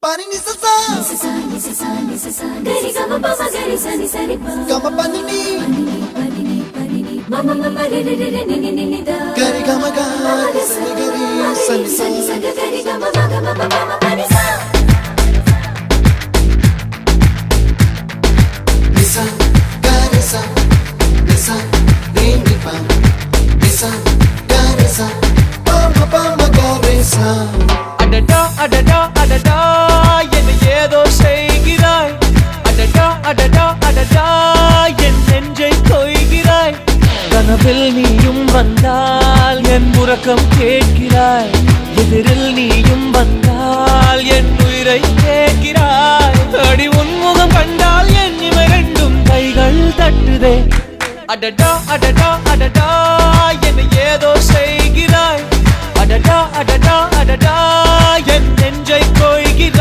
Pani ni sa sa gari gama pa ma gari sa ni sa ni pa gama pani ni mama mama re re re ni ni ni da gari gama ga sa ni gari sa ni sa gari gama ma gama pa ma pani sa nisa gari sa nisa ni ni pa nisa gari sa pa ma gari sa adada adada adada என்ன ஏதோ செய்கிறாய் அடடா அடடா அடடா என் நெஞ்சை கொய்கிறாய் கனவில் நீயும் வந்தால் என் உறக்கம் கேட்கிறாய் எதிரில் நீயும் வந்தால் என் உயிரை கேட்கிறாய் அடி உன்முகம் கண்டால் என் இமை ரெண்டும் கைகள் தட்டுதே அடடா அடடா அடடா என்ன ஏதோ செய்கிறாய் அடடா அடடா அடடா என் நெஞ்சை